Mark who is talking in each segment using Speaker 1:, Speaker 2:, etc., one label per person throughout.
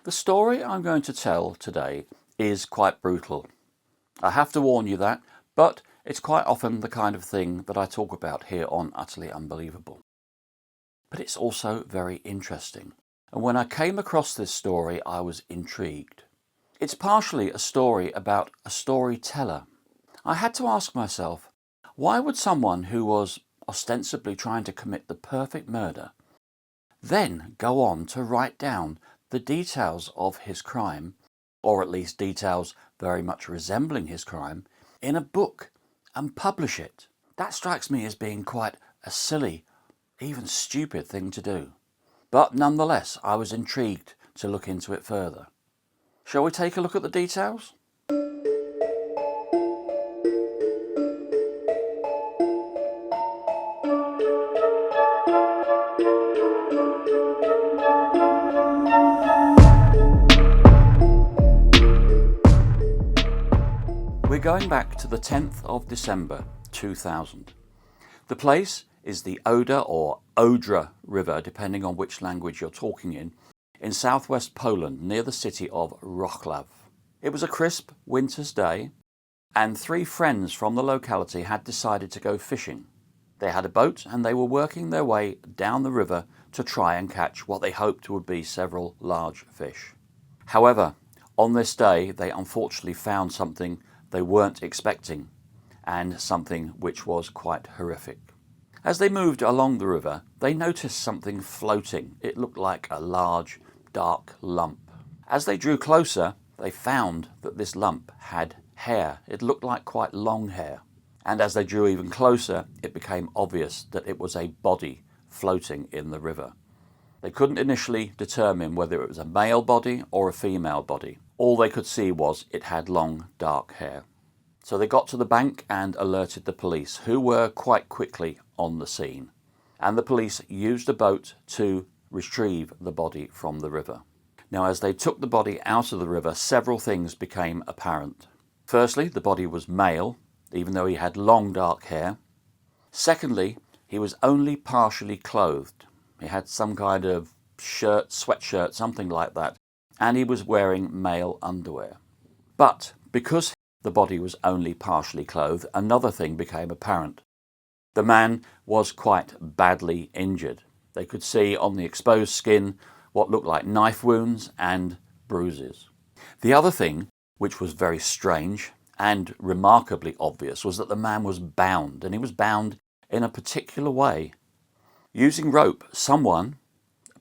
Speaker 1: The story I'm going to tell today is quite brutal. I have to warn you that, but it's quite often the kind of thing that I talk about here on Utterly Unbelievable. But it's also very interesting. And when I came across this story, I was intrigued. It's partially a story about a storyteller. I had to ask myself, why would someone who was ostensibly trying to commit the perfect murder then go on to write down the details of his crime, or at least details very much resembling his crime, in a book and publish it? That strikes me as being quite a silly, even stupid thing to do. But nonetheless, I was intrigued to look into it further. Shall we take a look at the details? We're going back to the 10th of December 2000. The place is the Oder or Odra River, depending on which language you're talking in southwest Poland near the city of Wrocław. It was a crisp winter's day and 3 friends from the locality had decided to go fishing. They had a boat and they were working their way down the river to try and catch what they hoped would be several large fish. However, on this day they unfortunately found something they weren't expecting, and something which was quite horrific. As they moved along the river, they noticed something floating. It looked like a large, dark lump. As they drew closer, they found that this lump had hair. It looked like quite long hair. And as they drew even closer, it became obvious that it was a body floating in the river. They couldn't initially determine whether it was a male body or a female body. All they could see was it had long, dark hair. So they got to the bank and alerted the police, who were quite quickly on the scene. And the police used a boat to retrieve the body from the river. Now, as they took the body out of the river, several things became apparent. Firstly, the body was male, even though he had long, dark hair. Secondly, he was only partially clothed. He had some kind of shirt, sweatshirt, something like that, and he was wearing male underwear. But because the body was only partially clothed, another thing became apparent. The man was quite badly injured. They could see on the exposed skin what looked like knife wounds and bruises. The other thing, which was very strange and remarkably obvious, was that the man was bound, and he was bound in a particular way. Using rope, someone,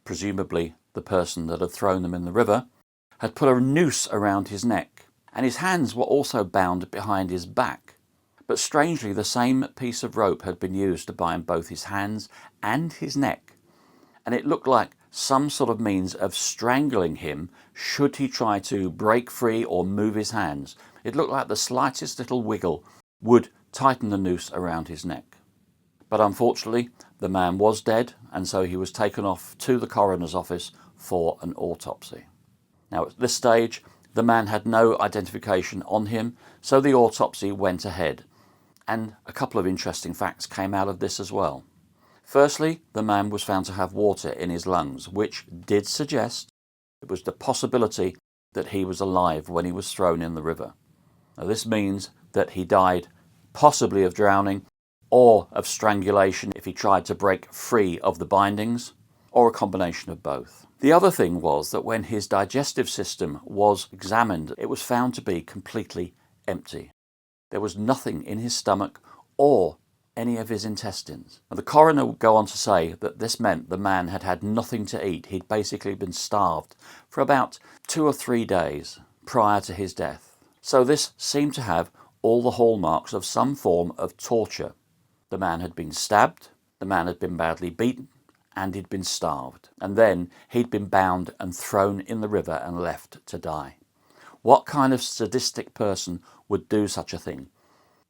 Speaker 1: presumably the person that had thrown them in the river, had put a noose around his neck, and his hands were also bound behind his back. But strangely, the same piece of rope had been used to bind both his hands and his neck, and it looked like some sort of means of strangling him should he try to break free or move his hands. It looked like the slightest little wiggle would tighten the noose around his neck. But unfortunately, the man was dead, and so he was taken off to the coroner's office for an autopsy. Now, at this stage, the man had no identification on him, so the autopsy went ahead. And a couple of interesting facts came out of this as well. Firstly, the man was found to have water in his lungs, which did suggest it was the possibility that he was alive when he was thrown in the river. Now, this means that he died possibly of drowning or of strangulation if he tried to break free of the bindings, or a combination of both. The other thing was that when his digestive system was examined, it was found to be completely empty. There was nothing in his stomach or any of his intestines. And the coroner would go on to say that this meant the man had had nothing to eat. He'd basically been starved for about 2 or 3 days prior to his death. So this seemed to have all the hallmarks of some form of torture. The man had been stabbed, the man had been badly beaten, and he'd been starved. And then he'd been bound and thrown in the river and left to die. What kind of sadistic person would do such a thing?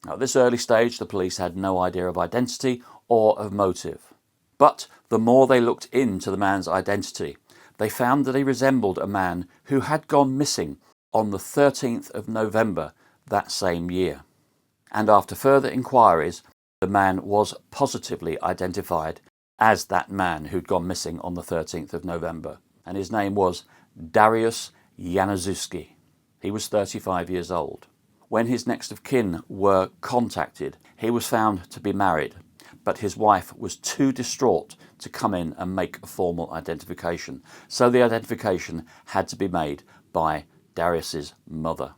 Speaker 1: Now, at this early stage, the police had no idea of identity or of motive. But the more they looked into the man's identity, they found that he resembled a man who had gone missing on the 13th of November that same year. And after further inquiries, the man was positively identified as that man who'd gone missing on the 13th of November. And his name was Dariusz Janiszewski. He was 35 years old. When his next of kin were contacted, he was found to be married, but his wife was too distraught to come in and make a formal identification. So the identification had to be made by Dariusz's mother.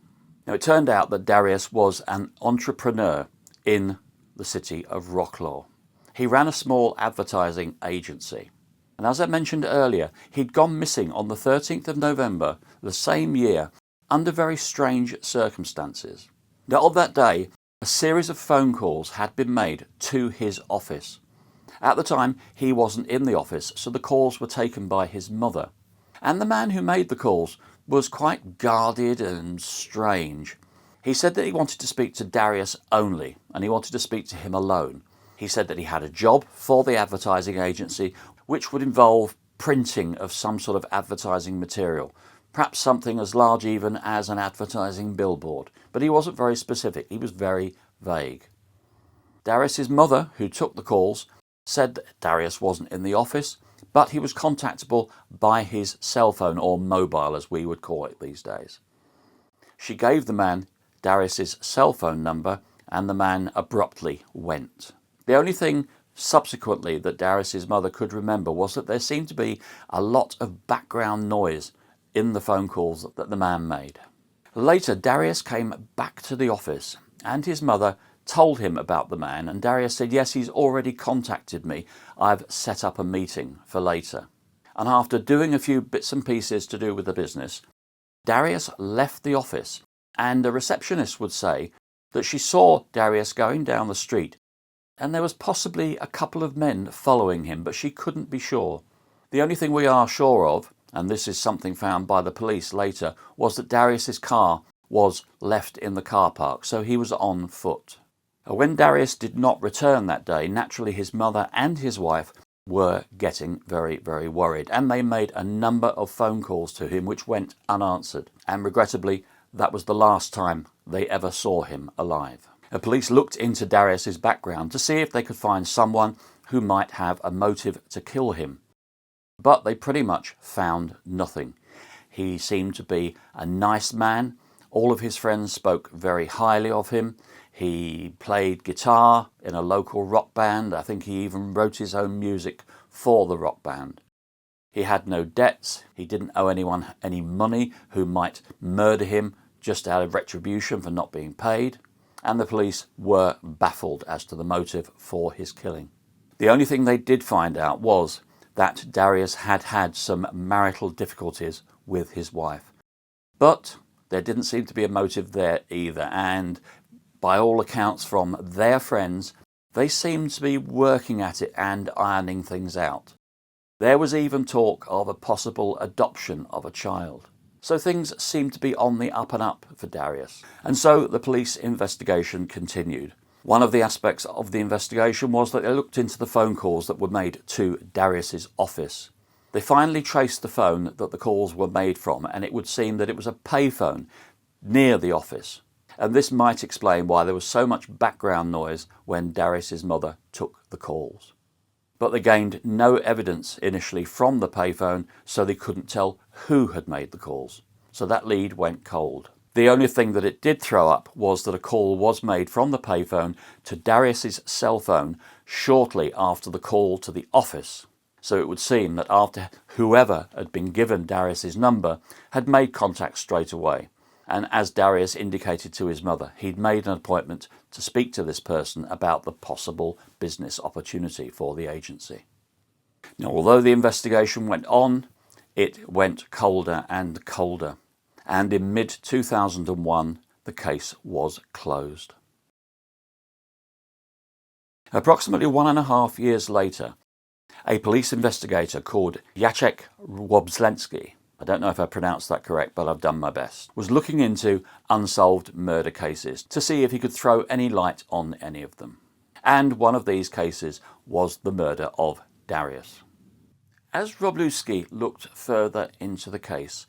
Speaker 1: Now, it turned out that Dariusz was an entrepreneur in the city of Wrocław. He ran a small advertising agency. And as I mentioned earlier, he'd gone missing on the 13th of November the same year under very strange circumstances. Now, on that day, a series of phone calls had been made to his office. At the time, he wasn't in the office, so the calls were taken by his mother. And the man who made the calls was quite guarded and strange. He said that he wanted to speak to Dariusz only, and he wanted to speak to him alone. He said that he had a job for the advertising agency, which would involve printing of some sort of advertising material. Perhaps something as large even as an advertising billboard. But he wasn't very specific. He was very vague. Dariusz's mother, who took the calls, said that Dariusz wasn't in the office, but he was contactable by his cell phone, or mobile as we would call it these days. She gave the man Dariusz's cell phone number, and the man abruptly went. The only thing subsequently that Dariusz's mother could remember was that there seemed to be a lot of background noise in the phone calls that the man made. Later, Dariusz came back to the office and his mother told him about the man, and Dariusz said, yes, he's already contacted me. I've set up a meeting for later. And after doing a few bits and pieces to do with the business, Dariusz left the office, and a receptionist would say that she saw Dariusz going down the street and there was possibly a couple of men following him, but she couldn't be sure. The only thing we are sure of, and this is something found by the police later, was that Dariusz's car was left in the car park, so he was on foot. When Dariusz did not return that day, naturally his mother and his wife were getting very, very worried, and they made a number of phone calls to him which went unanswered, and regrettably that was the last time they ever saw him alive. The police looked into Dariusz's background to see if they could find someone who might have a motive to kill him. But they pretty much found nothing. He seemed to be a nice man. All of his friends spoke very highly of him. He played guitar in a local rock band. I think he even wrote his own music for the rock band. He had no debts. He didn't owe anyone any money who might murder him just out of retribution for not being paid. And the police were baffled as to the motive for his killing. The only thing they did find out was that Dariusz had had some marital difficulties with his wife. But there didn't seem to be a motive there either, and by all accounts from their friends, they seemed to be working at it and ironing things out. There was even talk of a possible adoption of a child. So things seemed to be on the up and up for Dariusz. And so the police investigation continued. One of the aspects of the investigation was that they looked into the phone calls that were made to Dariusz's office. They finally traced the phone that the calls were made from, and it would seem that it was a payphone near the office. And this might explain why there was so much background noise when Dariusz's mother took the calls. But they gained no evidence initially from the payphone, so they couldn't tell who had made the calls. So that lead went cold. The only thing that it did throw up was that a call was made from the payphone to Dariusz's cell phone shortly after the call to the office. So it would seem that after whoever had been given Dariusz's number had made contact straight away. And as Dariusz indicated to his mother, he'd made an appointment to speak to this person about the possible business opportunity for the agency. Now, although the investigation went on, it went colder and colder. And in mid-2001, the case was closed. Approximately 1.5 years later, a police investigator called Jacek Łobzlewski, I don't know if I pronounced that correct, but I've done my best, was looking into unsolved murder cases to see if he could throw any light on any of them. And one of these cases was the murder of Dariusz. As Łobzlewski looked further into the case,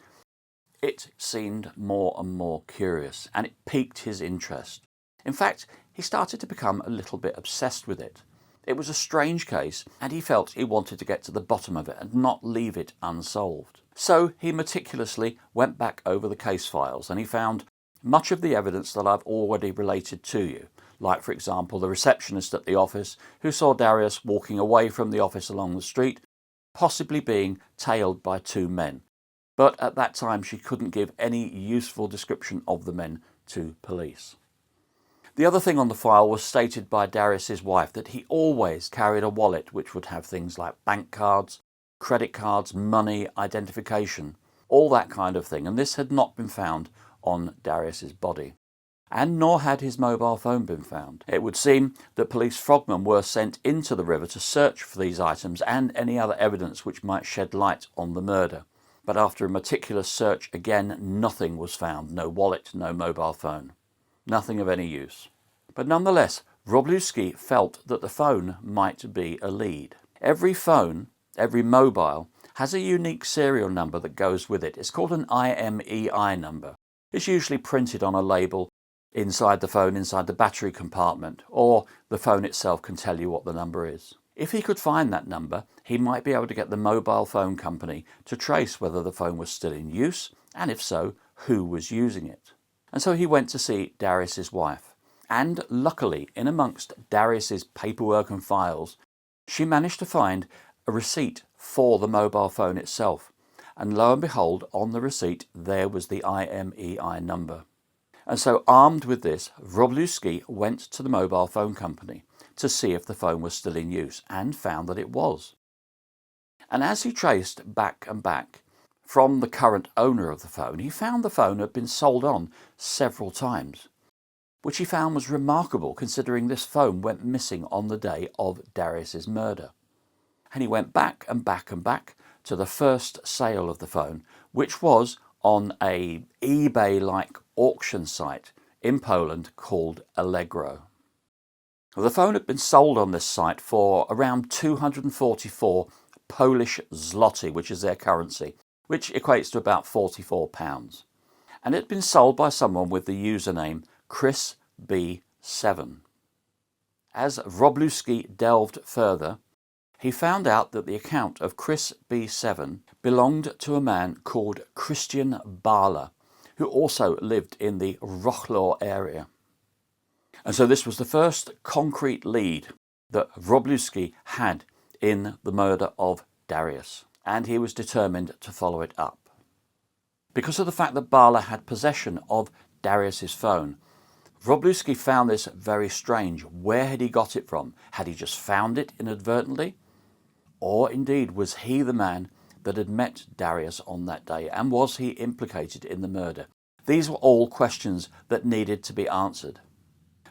Speaker 1: it seemed more and more curious, and it piqued his interest. In fact, he started to become a little bit obsessed with it. It was a strange case, and he felt he wanted to get to the bottom of it and not leave it unsolved. So he meticulously went back over the case files and he found much of the evidence that I've already related to you, like for example the receptionist at the office who saw Dariusz walking away from the office along the street, possibly being tailed by two men. But at that time she couldn't give any useful description of the men to police. The other thing on the file was stated by Dariusz's wife that he always carried a wallet which would have things like bank cards, credit cards, money, identification, all that kind of thing, and this had not been found on Dariusz's body. And nor had his mobile phone been found. It would seem that police frogmen were sent into the river to search for these items and any other evidence which might shed light on the murder. But after a meticulous search again, nothing was found. No wallet, no mobile phone. Nothing of any use. But nonetheless, Wróblewski felt that the phone might be a lead. Every phone, every mobile, has a unique serial number that goes with it. It's called an IMEI number. It's usually printed on a label inside the phone, inside the battery compartment, or the phone itself can tell you what the number is. If he could find that number, he might be able to get the mobile phone company to trace whether the phone was still in use, and if so, who was using it. And so he went to see Dariusz's wife. And luckily, in amongst Dariusz's paperwork and files, she managed to find a receipt for the mobile phone itself. And lo and behold, on the receipt, there was the IMEI number. And so, armed with this, Wróblewski went to the mobile phone company to see if the phone was still in use, and found that it was. And as he traced back and back from the current owner of the phone, he found the phone had been sold on several times, which he found was remarkable considering this phone went missing on the day of Dariusz's murder. And he went back and back and back to the first sale of the phone, which was on a eBay-like auction site in Poland called Allegro. The phone had been sold on this site for around 244 Polish zloty, which is their currency, which equates to about £44. And it had been sold by someone with the username Krystian. As Wróblewski delved further, he found out that the account of Krystian belonged to a man called Krystian Bala, who also lived in the Wrocław area. And so this was the first concrete lead that Wróblewski had in the murder of Dariusz, and he was determined to follow it up. Because of the fact that Bala had possession of Dariusz's phone, Wróblewski found this very strange. Where had he got it from? Had he just found it inadvertently? Or indeed, was he the man that had met Dariusz on that day, and was he implicated in the murder? These were all questions that needed to be answered.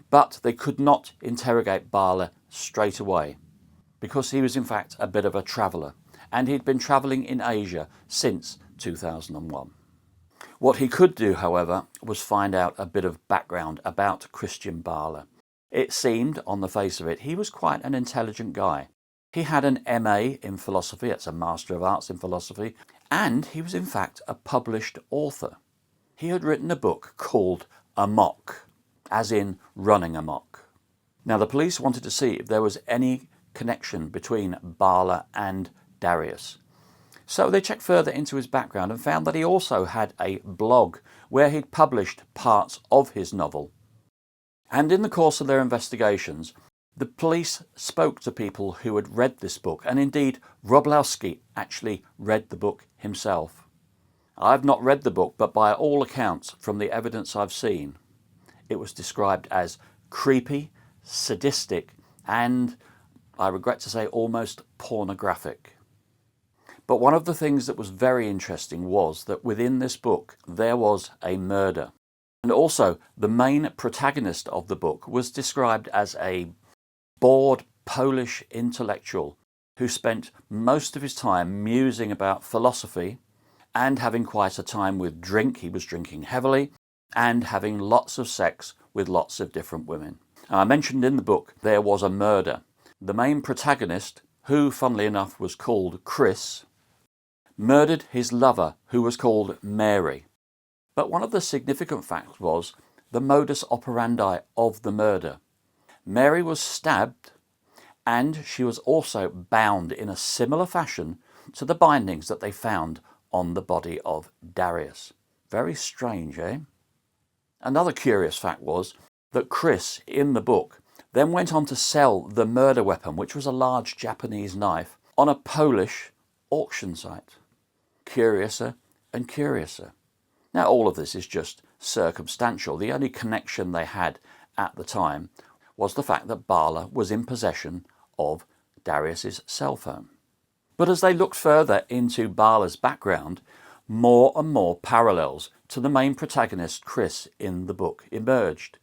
Speaker 1: But they could not interrogate Bala straight away, because he was in fact a bit of a traveller, and he'd been travelling in Asia since 2001. What he could do, however, was find out a bit of background about Krystian Bala. It seemed, on the face of it, he was quite an intelligent guy. He had an MA in philosophy, that's a Master of Arts in Philosophy, and he was in fact a published author. He had written a book called Amok, as in running amok. Now the police wanted to see if there was any connection between Bala and Dariusz. So they checked further into his background and found that he also had a blog where he'd published parts of his novel. And in the course of their investigations, the police spoke to people who had read this book, and indeed Wróblewski actually read the book himself. I've not read the book, but by all accounts from the evidence I've seen, it was described as creepy, sadistic, and, I regret to say, almost pornographic. But one of the things that was very interesting was that within this book there was a murder. And also the main protagonist of the book was described as a bored Polish intellectual who spent most of his time musing about philosophy and having quite a time with drink. He was drinking heavily and having lots of sex with lots of different women. And I mentioned in the book there was a murder. The main protagonist, who funnily enough was called Chris, murdered his lover, who was called Mary. But one of the significant facts was the modus operandi of the murder. Mary was stabbed, and she was also bound in a similar fashion to the bindings that they found on the body of Dariusz. Very strange, eh? Another curious fact was that Krys, in the book, then went on to sell the murder weapon, which was a large Japanese knife, on a Polish auction site. Curiouser and curiouser. Now, all of this is just circumstantial. The only connection they had at the time was the fact that Bala was in possession of Dariusz's cell phone. But as they looked further into Bala's background, more and more parallels to the main protagonist, Krys, in the book emerged.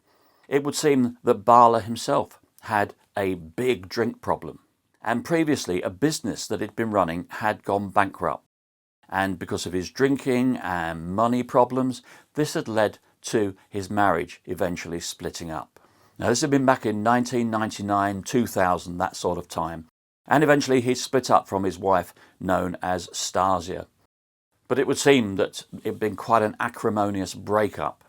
Speaker 1: It would seem that Bala himself had a big drink problem, and previously a business that he'd been running had gone bankrupt. And because of his drinking and money problems, this had led to his marriage eventually splitting up. Now, this had been back in 1999, 2000, that sort of time. And eventually he split up from his wife, known as Stasia. But it would seem that it had been quite an acrimonious breakup.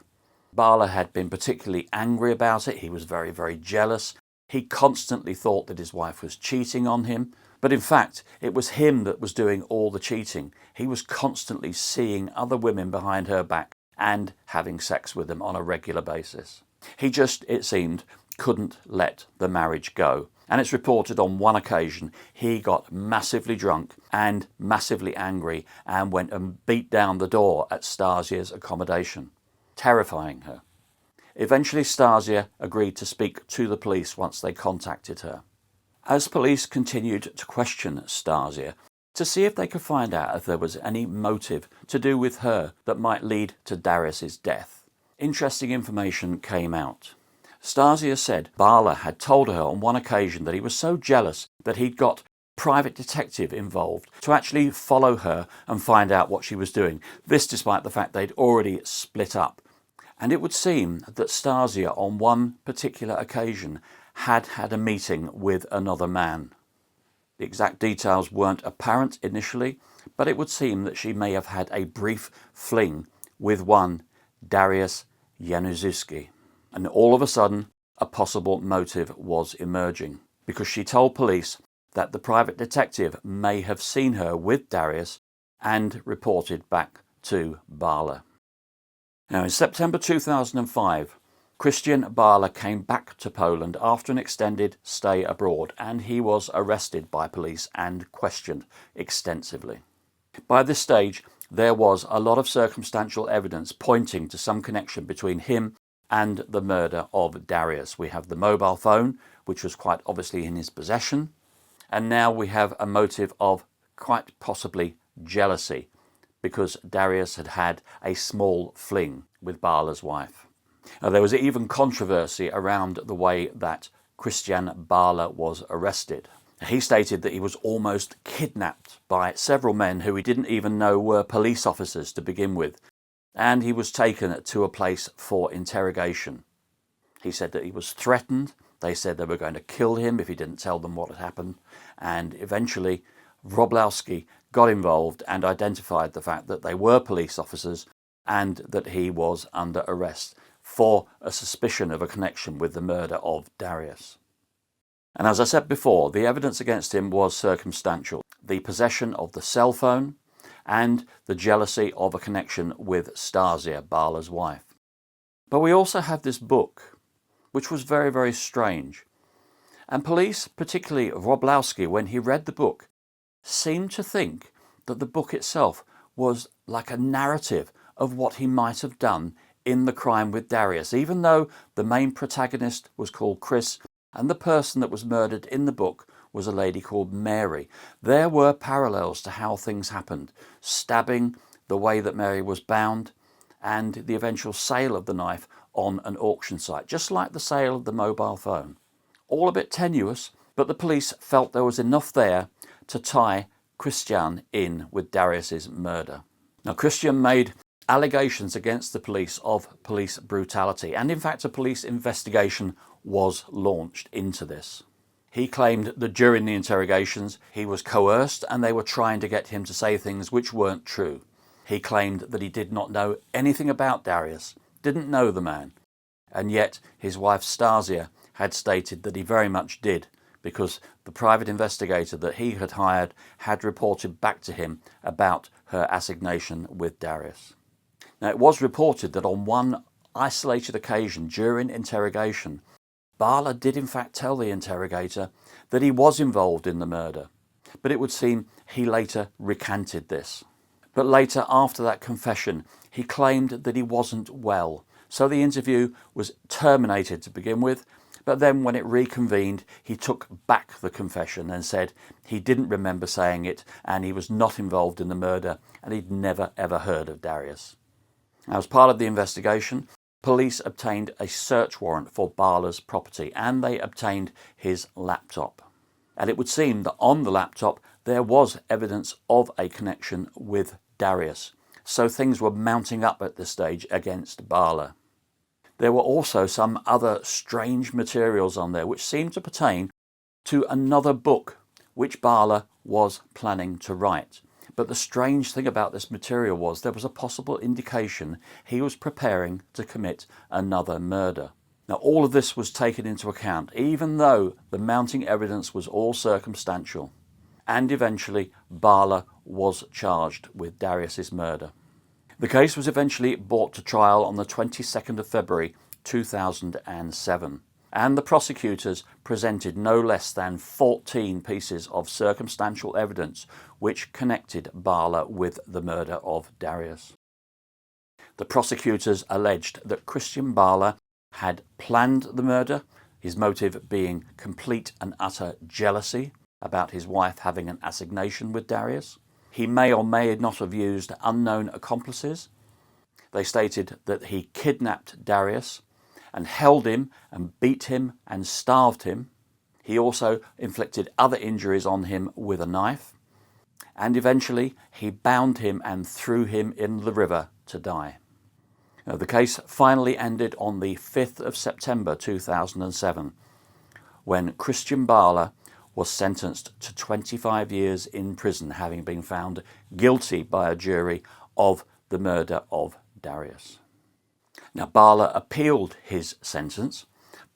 Speaker 1: Bala had been particularly angry about it. He was very, very jealous. He constantly thought that his wife was cheating on him. But in fact, it was him that was doing all the cheating. He was constantly seeing other women behind her back and having sex with them on a regular basis. He just, it seemed, couldn't let the marriage go. And it's reported on one occasion he got massively drunk and massively angry and went and beat down the door at Stasia's accommodation, terrifying her. Eventually Stasia agreed to speak to the police once they contacted her. As police continued to question Stasia to see if they could find out if there was any motive to do with her that might lead to Dariusz's death, interesting information came out. Stasia said Bala had told her on one occasion that he was so jealous that he'd got a private detective involved to actually follow her and find out what she was doing. This despite the fact they'd already split up. And it would seem that Stasia on one particular occasion had had a meeting with another man. The exact details weren't apparent initially, but it would seem that she may have had a brief fling with one Dariusz Janiszewski. And all of a sudden, a possible motive was emerging, because she told police that the private detective may have seen her with Dariusz and reported back to Bala. Now, in September 2005, Krystian Bala came back to Poland after an extended stay abroad, and he was arrested by police and questioned extensively. By this stage, there was a lot of circumstantial evidence pointing to some connection between him and the murder of Dariusz. We have the mobile phone, which was quite obviously in his possession, and now we have a motive of quite possibly jealousy, because Dariusz had had a small fling with Bala's wife. There was even controversy around the way that Krystian Bala was arrested. He stated that he was almost kidnapped by several men who he didn't even know were police officers to begin with, and he was taken to a place for interrogation. He said that he was threatened. They said they were going to kill him if he didn't tell them what had happened, and eventually Wróblewski got involved and identified the fact that they were police officers and that he was under arrest for a suspicion of a connection with the murder of Dariusz. And as I said before, the evidence against him was circumstantial. The possession of the cell phone and the jealousy of a connection with Stasia, Bala's wife. But we also have this book, which was very, very strange. And police, particularly Wróblewski, when he read the book, seemed to think that the book itself was like a narrative of what he might have done in the crime with Dariusz, even though the main protagonist was called Krys and the person that was murdered in the book was a lady called Mary. There were parallels to how things happened. Stabbing, the way that Mary was bound, and the eventual sale of the knife on an auction site, just like the sale of the mobile phone. All a bit tenuous, but the police felt there was enough there to tie Krystian in with Dariusz's murder. Now, Krystian made allegations against the police of police brutality, and in fact a police investigation was launched into this. He claimed that during the interrogations he was coerced and they were trying to get him to say things which weren't true. He claimed that he did not know anything about Dariusz, didn't know the man, and yet his wife Stasia had stated that he very much did, because the private investigator that he had hired had reported back to him about her assignation with Dariusz. Now, it was reported that on one isolated occasion during interrogation, Bala did in fact tell the interrogator that he was involved in the murder, but it would seem he later recanted this. But later, after that confession, he claimed that he wasn't well, so the interview was terminated to begin with, but then when it reconvened, he took back the confession and said he didn't remember saying it and he was not involved in the murder and he'd never ever heard of Dariusz. Now, as part of the investigation, police obtained a search warrant for Bala's property and they obtained his laptop. And it would seem that on the laptop there was evidence of a connection with Dariusz, so things were mounting up at this stage against Bala. There were also some other strange materials on there which seemed to pertain to another book which Bala was planning to write. But the strange thing about this material was there was a possible indication he was preparing to commit another murder. Now, all of this was taken into account, even though the mounting evidence was all circumstantial. And eventually, Bala was charged with Dariusz's murder. The case was eventually brought to trial on the 22nd of February 2007, and the prosecutors presented no less than 14 pieces of circumstantial evidence which connected Bala with the murder of Dariusz. The prosecutors alleged that Krystian Bala had planned the murder, his motive being complete and utter jealousy about his wife having an assignation with Dariusz. He may or may not have used unknown accomplices. They stated that he kidnapped Dariusz and held him and beat him and starved him. He also inflicted other injuries on him with a knife. And eventually he bound him and threw him in the river to die. Now, the case finally ended on the 5th of September 2007 when Krystian Bala was sentenced to 25 years in prison, having been found guilty by a jury of the murder of Dariusz. Now, Bala appealed his sentence,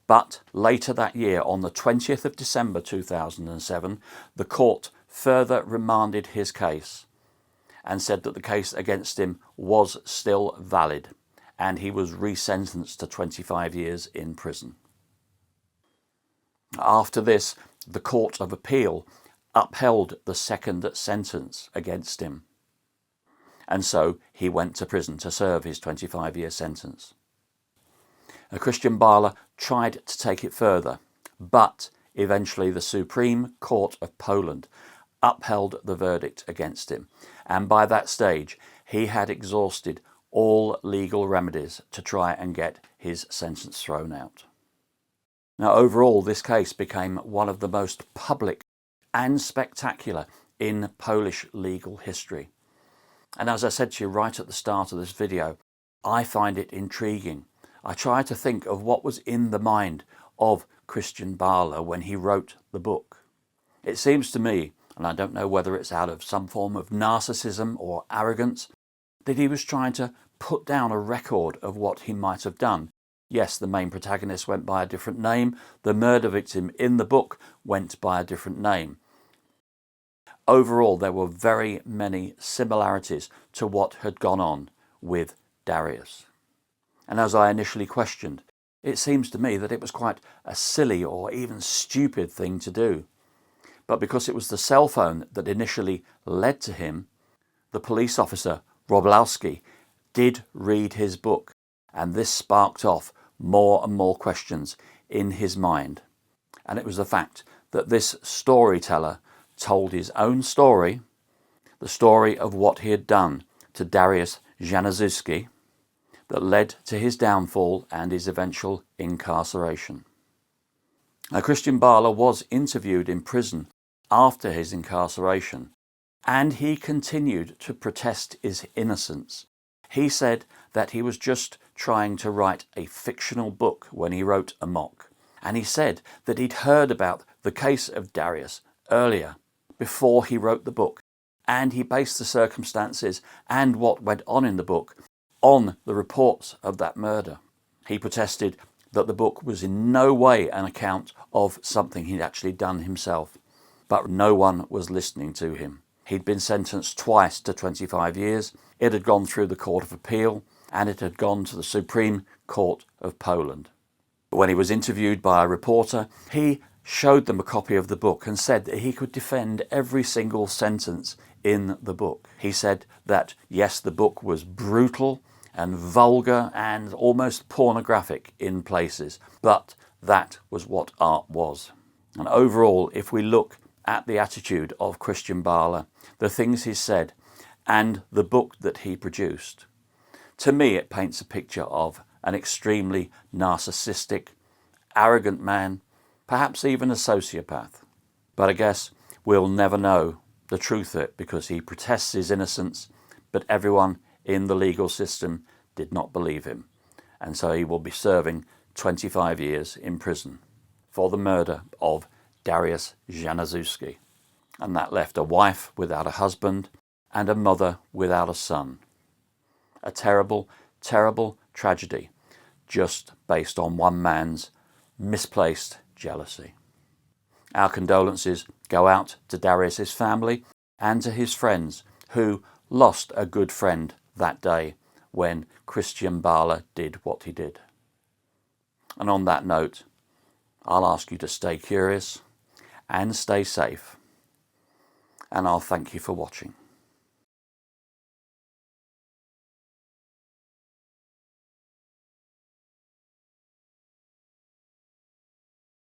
Speaker 1: but later that year, on the 20th of December 2007, the court further remanded his case and said that the case against him was still valid, and he was resentenced to 25 years in prison. After this, the Court of Appeal upheld the second sentence against him, and so he went to prison to serve his 25-year sentence. Krystian Bala tried to take it further, but eventually the Supreme Court of Poland upheld the verdict against him, and by that stage he had exhausted all legal remedies to try and get his sentence thrown out. Now, overall, this case became one of the most public and spectacular in Polish legal history. And as I said to you right at the start of this video, I find it intriguing. I try to think of what was in the mind of Krystian Bala when he wrote the book. It seems to me, and I don't know whether it's out of some form of narcissism or arrogance, that he was trying to put down a record of what he might have done. Yes, the main protagonist went by a different name. The murder victim in the book went by a different name. Overall, there were very many similarities to what had gone on with Dariusz. And as I initially questioned, it seems to me that it was quite a silly or even stupid thing to do. But because it was the cell phone that initially led to him, the police officer, Wroblewski, did read his book, and this sparked off more and more questions in his mind. And it was the fact that this storyteller told his own story, the story of what he had done to Dariusz Janiszewski, that led to his downfall and his eventual incarceration. Now, Krystian Bala was interviewed in prison after his incarceration, and he continued to protest his innocence. He said that he was just trying to write a fictional book when he wrote Amok. And he said that he'd heard about the case of Dariusz earlier, before he wrote the book. And he based the circumstances and what went on in the book on the reports of that murder. He protested that the book was in no way an account of something he'd actually done himself. But no one was listening to him. He'd been sentenced twice to 25 years. It had gone through the Court of Appeal and it had gone to the Supreme Court of Poland. When he was interviewed by a reporter, he showed them a copy of the book and said that he could defend every single sentence in the book. He said that, yes, the book was brutal and vulgar and almost pornographic in places, but that was what art was. And overall, if we look at the attitude of Krystian Bala, the things he said, and the book that he produced, to me it paints a picture of an extremely narcissistic, arrogant man, perhaps even a sociopath. But I guess we'll never know the truth of it because he protests his innocence, but everyone in the legal system did not believe him. And so he will be serving 25 years in prison for the murder of Dariusz Janiszewski. And that left a wife without a husband and a mother without a son. A terrible, terrible tragedy just based on one man's misplaced jealousy. Our condolences go out to Dariusz's family and to his friends who lost a good friend that day when Krystian Bala did what he did. And on that note, I'll ask you to stay curious and stay safe. And I'll thank you for watching.